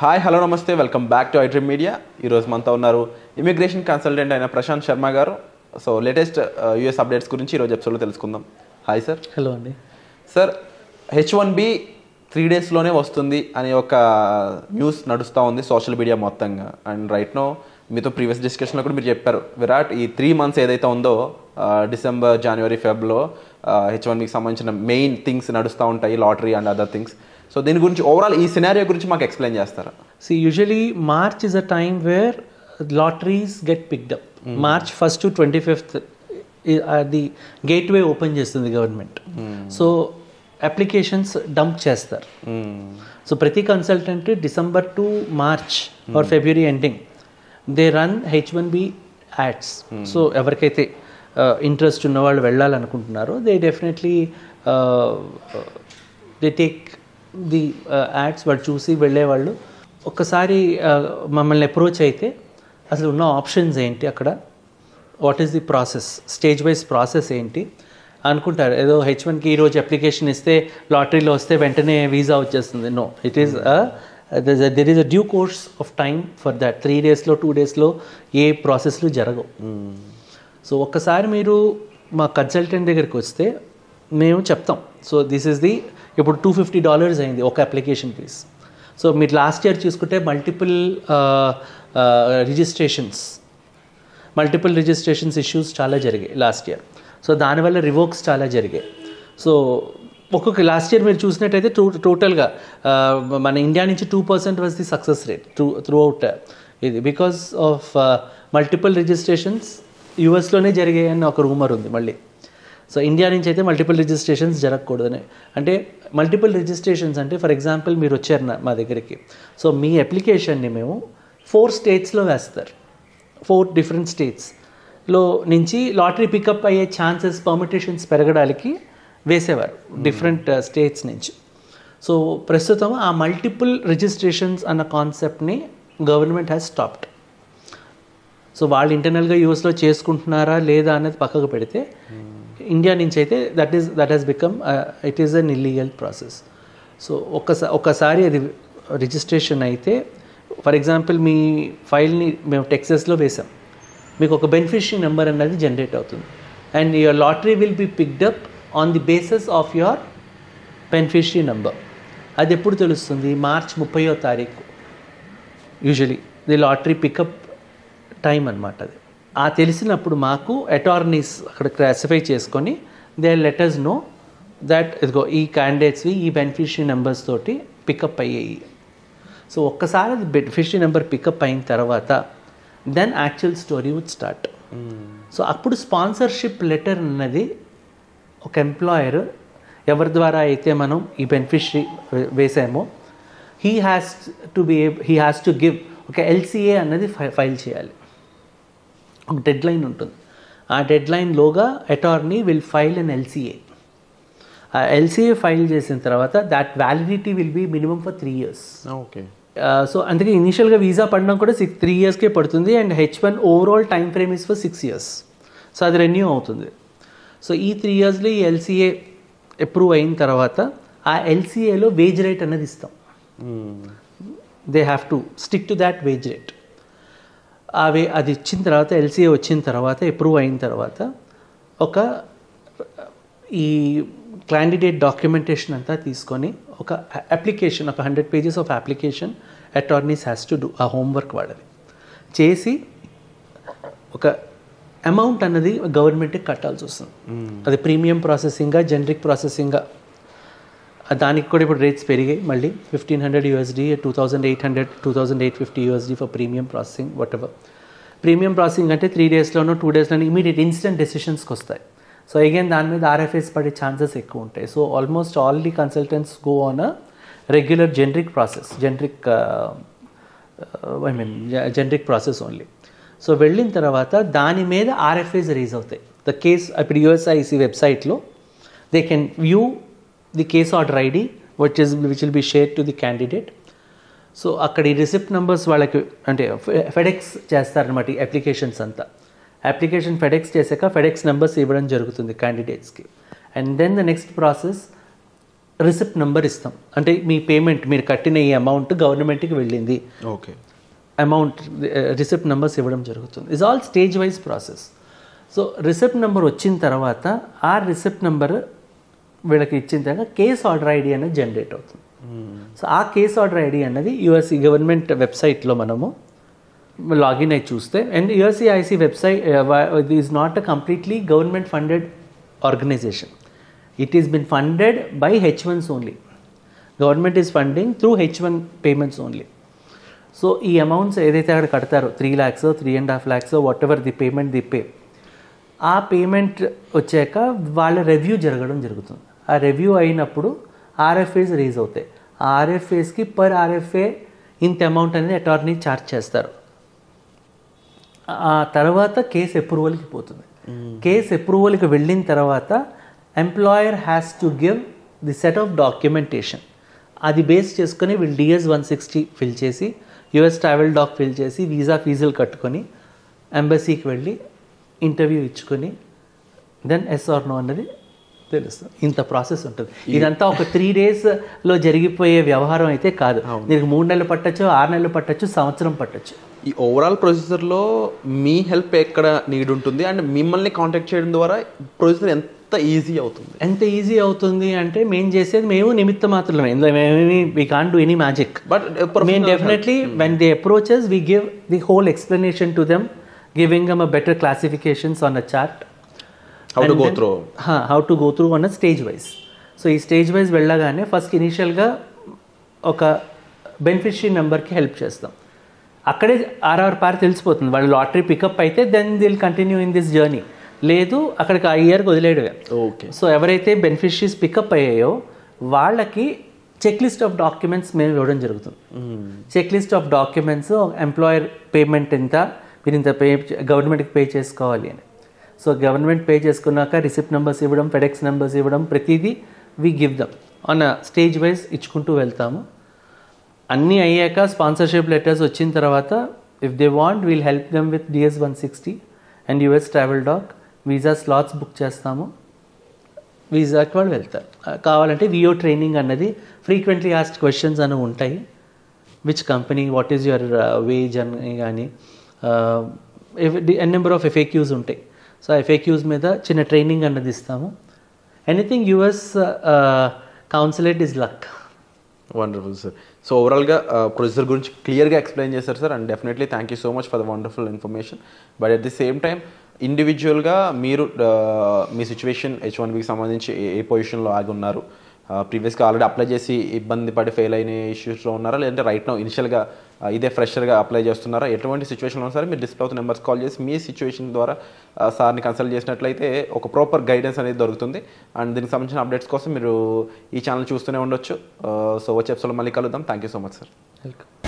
Hi hello నమస్తే welcome back to iDream media. ఈరోజు మనతో ఉన్నారు ఇమిగ్రేషన్ కన్సల్టెంట్ అయిన ప్రశాంత్ శర్మ గారు. సో లేటెస్ట్ యూఎస్ అప్డేట్స్ గురించి ఈరోజు ఎపిసోడ్లో తెలుసుకుందాం. Hi sir. హలో అండి. సార్, H1B 3 daysలోనే వస్తుంది అనే ఒక న్యూస్ నడుస్తూ ఉంది సోషల్ మీడియా మొత్తంగా. అండ్ రైట్ నో మీతో ప్రీవియస్ డిస్కషన్లో కూడా మీరు చెప్పారు, విరాట్ ఈ 3 months ఏదైతే ఉందో డిసెంబర్, జనవరి, ఫెబ్లో H1Bకి సంబంధించిన మెయిన్ థింగ్స్ నడుస్తూ ఉంటాయి, lottery and other things. So దీని గురించి ఓవరాల్ ఈ సినారియో గురించి మాకు ఎక్స్ప్లెయిన్ చేస్తారా? Usually March is a time where lotteries get picked up. March 1st to 25th the gateway open చేస్తుంది గవర్నమెంట్. సో అప్లికేషన్స్ డంప్ చేస్తారు. సో ప్రతి consultant December to March or February ending they run H1B ads. So ఎవరికైతే interest ఉన్న వాళ్ళు వెళ్ళాలనుకుంటున్నారో they definitely they take the ads. వాళ్ళు చూసి వెళ్ళేవాళ్ళు ఒక్కసారి మమ్మల్ని అప్రోచ్ అయితే అసలు ఉన్న ఆప్షన్స్ ఏంటి, అక్కడ what is the process, stage wise process ఏంటి అనుకుంటారు. ఏదో H1కి ఈరోజు అప్లికేషన్ ఇస్తే లాటరీలో వస్తే వెంటనే వీసా వచ్చేస్తుంది. No, it is there is a due course of time for that. 3 daysలో 2 daysలో ఏ ప్రాసెస్లు జరగవు. సో ఒక్కసారి మీరు మా కన్సల్టెంట్ దగ్గరికి వస్తే మేము చెప్తాం. సో దిస్ ఈస్ ది, ఇప్పుడు $250 అయింది ఒక అప్లికేషన్ ఫీజ్. సో మీరు లాస్ట్ ఇయర్ చూసుకుంటే మల్టిపుల్ రిజిస్ట్రేషన్స్ ఇష్యూస్ చాలా జరిగాయి లాస్ట్ ఇయర్. సో దానివల్ల రివోక్స్ చాలా జరిగాయి. సో ఒక్కొక్క లాస్ట్ ఇయర్ మీరు చూసినట్టయితే టోటల్గా మన ఇండియా నుంచి 2% was the success rate through out ఇది, బికాస్ ఆఫ్ మల్టిపుల్ రిజిస్ట్రేషన్స్ యూఎస్లోనే జరిగాయని ఒక రూమర్ ఉంది మళ్ళీ. సో ఇండియా నుంచి అయితే మల్టిపుల్ రిజిస్ట్రేషన్స్ జరగకూడదని. అంటే మల్టిపుల్ రిజిస్ట్రేషన్స్ అంటే ఫర్ ఎగ్జాంపుల్ మీరు వచ్చారు మా దగ్గరికి, సో మీ అప్లికేషన్ని మేము 4 states వేస్తారు. 4 different states నుంచి లాటరీ పికప్ అయ్యే ఛాన్సెస్, పర్మిటేషన్స్ పెరగడానికి వేసేవారు డిఫరెంట్ స్టేట్స్ నుంచి. సో ప్రస్తుతం ఆ మల్టిపుల్ రిజిస్ట్రేషన్స్ అన్న కాన్సెప్ట్ని గవర్నమెంట్ హ్యాస్ స్టాప్డ్. సో వాళ్ళు ఇంటర్నల్గా యూఎస్లో చేసుకుంటున్నారా లేదా అనేది పక్కకు పెడితే, ఇండియా నుంచి అయితే that has become it is an illegal process. So ఒకసారి అది రిజిస్ట్రేషన్ అయితే, ఫర్ ఎగ్జాంపుల్ మీ ఫైల్ని మేము టెక్సస్లో వేసాం, మీకు ఒక బెనిఫిషరీ నెంబర్ అన్నది జనరేట్ అవుతుంది. And your lottery will be picked up on the basis of your beneficiary number. అది ఎప్పుడు తెలుస్తుంది? మార్చ్ 30వ తారీఖు usually the lottery pickup time అనమాట. అది తెలిసినప్పుడు మాకు అటార్నీస్ అక్కడ క్లాసిఫై చేసుకొని దే లెటర్స్ నో దట్ ఇదిగో ఈ క్యాండిడేట్స్వి ఈ బెనిఫిషరీ నెంబర్స్ తోటి పికప్ అయ్యాయి. సో ఒక్కసారి అది బెనిఫిషరీ నెంబర్ పికప్ అయిన తర్వాత then actual story would start. So అప్పుడు స్పాన్సర్షిప్ లెటర్ అన్నది ఒక ఎంప్లాయర్ ఎవరి ద్వారా అయితే మనం ఈ బెనిఫిషరీ వేసామో హీ హ్యాస్ టు గివ్ ఒక LCA అన్నది ఫైల్ చేయాలి. ఒక డెడ్ లైన్ ఉంటుంది. ఆ డెడ్ లైన్లోగా attorney will file an LCA. ఆ LCA ఫైల్ చేసిన తర్వాత that validity will be minimum for 3 years. Okay. So అందుకే ఇనీషియల్గా వీసా పడడం కూడా 3 yearsకే పడుతుంది. And H1 overall time frame is for 6 years. So అది రెన్యూ అవుతుంది. సో ఈ 3 yearsలో ఈ LCA అప్రూవ్ అయిన తర్వాత ఆ LCAలో వేజ్ రేట్ అనేది ఇస్తాం. They have to stick to that veg rate. అది ఇచ్చిన తర్వాత LCA వచ్చిన తర్వాత అప్రూవ్ అయిన తర్వాత ఒక ఈ క్యాండిడేట్ డాక్యుమెంటేషన్ అంతా తీసుకొని ఒక అప్లికేషన్, ఒక 100 pages of application attorneys has to do. ఆ హోంవర్క్ వాళ్ళది చేసి ఒక అమౌంట్ అన్నది గవర్నమెంట్కి కట్టాల్సి వస్తుంది. అది ప్రీమియం ప్రాసెసింగ్గా, జనరిక్ ప్రాసెసింగ్గా, దానికి కూడా ఇప్పుడు రేట్స్ పెరిగాయి మళ్ళీ. $1,500, $2,800, $2,850 for premium processing, what ever. Premium processing అంటే 3 daysలోనో 2 daysలోనో ఇమీడియట్ ఇన్స్టెంట్ డెసిషన్స్కి వస్తాయి. సో అగైన్ దాని మీద RFIs పడే ఛాన్సెస్ ఎక్కువ ఉంటాయి. So almost all the consultants go on a regular generic process only. So వెళ్ళిన తర్వాత దాని మీద RFIs రేజ్ అవుతాయి. ద కేస్ ఇప్పుడు USIC వెబ్సైట్లో they can view the case order ID which will be share to the candidate. So అక్కడ ఈ receipt numbers వాళ్ళకి అంటే ఫెడెక్స్ చేస్తారనమాట ఈ అప్లికేషన్స్ అంతా. అప్లికేషన్ ఫెడెక్స్ చేశాక ఫెడెక్స్ నెంబర్స్ ఇవ్వడం జరుగుతుంది క్యాండిడేట్స్కి. And then the next process receipt number ఇస్తాం. అంటే మీ పేమెంట్ మీరు కట్టిన ఈ అమౌంట్ గవర్నమెంట్కి వెళ్ళింది, ఓకే, అమౌంట్ రిసిప్ట్ నెంబర్స్ ఇవ్వడం జరుగుతుంది. It's all stage wise process. So receipt number వచ్చిన తర్వాత ఆ రిసిప్ట్ నెంబర్ వీళ్ళకి ఇచ్చిన తర్వాత కేస్ ఆర్డర్ ఐడి అనేది జనరేట్ అవుతుంది. సో ఆ కేస్ ఆర్డర్ ఐడి అన్నది యుఎస్సి గవర్నమెంట్ వెబ్సైట్లో మనము లాగిన్ అయి చూస్తే, అండ్ యుఎస్సిఐసి వెబ్సైట్ ఇది is not a completely government funded organization. It is been funded by H1s only. Government is funding through H1 payments only. So ఈ amounts ఏదైతే అక్కడ కడతారో 3 lakhs 3.5 lakhs what ever the payment the pay, ఆ payment వచ్చాక వాళ్ళ review జరగడం జరుగుతుంది. ఆ review అయినప్పుడు RFAs రేజ్ అవుతాయి. ఆ RFAsకి పర్ RFA ఇంత అమౌంట్ అనేది అటార్నీ ఛార్జ్ చేస్తారు. ఆ తర్వాత కేసు అప్రూవల్కి పోతుంది. కేసు అప్రూవల్కి వెళ్ళిన తర్వాత employer has to give the set of documentation. అది బేస్ చేసుకొని వీళ్ళు DS-160 ఫిల్ చేసి, యుఎస్ ట్రావెల్ డాక్ ఫిల్ చేసి, వీసా ఫీజులు కట్టుకొని ఎంబసీకి వెళ్ళి ఇంటర్వ్యూ ఇచ్చుకొని దెన్ ఎస్ ఆర్ నో అన్నది తెలుస్తుంది. ఇంత ప్రాసెస్ ఉంటుంది. ఇదంతా ఒక 3 daysలో జరిగిపోయే వ్యవహారం అయితే కాదు. దీనికి 3 నెలలు పట్టచ్చు, 6 నెలలు పట్టచ్చు, సంవత్సరం పట్టచ్చు. ఈ ఓవరాల్ ప్రొసీజర్లో మీ హెల్ప్ ఎక్కడ నీడ్ ఉంటుంది అండ్ మిమ్మల్ని కాంటాక్ట్ చేయడం ద్వారా ప్రొసీజర్ ఎంత ఈజీ అవుతుంది? ఎంత ఈజీ అవుతుంది అంటే మేము చేసేది మేము నిమిత్త మాత్రమే. ఇందులో మేమేమి we can't do any magic. But మేము definitely when they approaches we give the whole explanation to them, giving them a better classifications on a chart. How to go through అన్న స్టేజ్ వైజ్. సో ఈ stage wise వెళ్ళగానే first ఇనీషియల్గా ఒక beneficiary నెంబర్కి help చేస్తాం. అక్కడే RR తెలిసిపోతుంది. వాళ్ళు లాటరీ పికప్ అయితే then they'll continue in this journey. లేదు అక్కడికి ఆ ఇయర్కి వదిలేయడమే. ఓకే. సో ఎవరైతే బెనిఫిషరీస్ పికప్ అయ్యాయో వాళ్ళకి చెక్ లిస్ట్ ఆఫ్ డాక్యుమెంట్స్ మేము ఇవ్వడం జరుగుతుంది. Check list of documents, employer payment ఎంత, మీరు ఇంత గవర్నమెంట్కి పే చేసుకోవాలి అని. సో గవర్నమెంట్ పే చేసుకున్నాక రిసిప్ట్ నెంబర్స్ ఇవ్వడం, ఫెడెక్స్ నెంబర్స్ ఇవ్వడం, ప్రతిదీ we give them on stage wise ఇచ్చుకుంటూ వెళ్తాము. అన్నీ అయ్యాక స్పాన్సర్షిప్ లెటర్స్ వచ్చిన తర్వాత if they want we'll help them with DS-160 and US travel doc. Visa slots book చేస్తాము, వీసాకి వాళ్ళు వెళ్తారు. కావాలంటే VO ట్రైనింగ్ అన్నది ఫ్రీక్వెంట్లీ ఆస్క్డ్ క్వశ్చన్స్ అనేవి ఉంటాయి. Which company, what is your wage అని కానీ నెంబర్ ఆఫ్ FAQs ఉంటాయి. సో FAQs మీద చిన్న ట్రైనింగ్ అన్నది ఇస్తాము. Anything US consulate is luck. Wonderful sir. So ఓవరాల్గా ప్రొసీజర్ గురించి క్లియర్గా ఎక్స్ప్లెయిన్ చేశారు sir, and definitely thank you so much for the wonderful information. But at the same time ఇండివిజువల్గా మీరు మీ సిచ్యువేషన్ H1Bకి సంబంధించి ఏ పొజిషన్లో ఆగి ఉన్నారు, ప్రీవియస్గా ఆల్రెడీ అప్లై చేసి ఇబ్బంది పడి ఫెయిల్ అయిన ఇష్యూస్లో ఉన్నారా, లేదంటే రైట్ నో ఇనిషియల్గా ఇదే ఫ్రెషర్గా అప్లై చేస్తున్నారా, ఎటువంటి సిచ్యువేషన్లో ఉన్నా సరే మీరు డిస్ప్లే అవుతున్న నెంబర్స్ కాల్ చేసి మీ సిచ్యువేషన్ ద్వారా సార్ని కన్సల్ట్ చేసినట్లయితే ఒక ప్రాపర్ గైడెన్స్ అనేది దొరుకుతుంది. అండ్ దీనికి సంబంధించిన అప్డేట్స్ కోసం మీరు ఈ ఛానల్ చూస్తూనే ఉండొచ్చు. సో వచ్చే ఎపిసోడ్లో మళ్ళీ కలుద్దాం. Thank you so much sir. Welcome.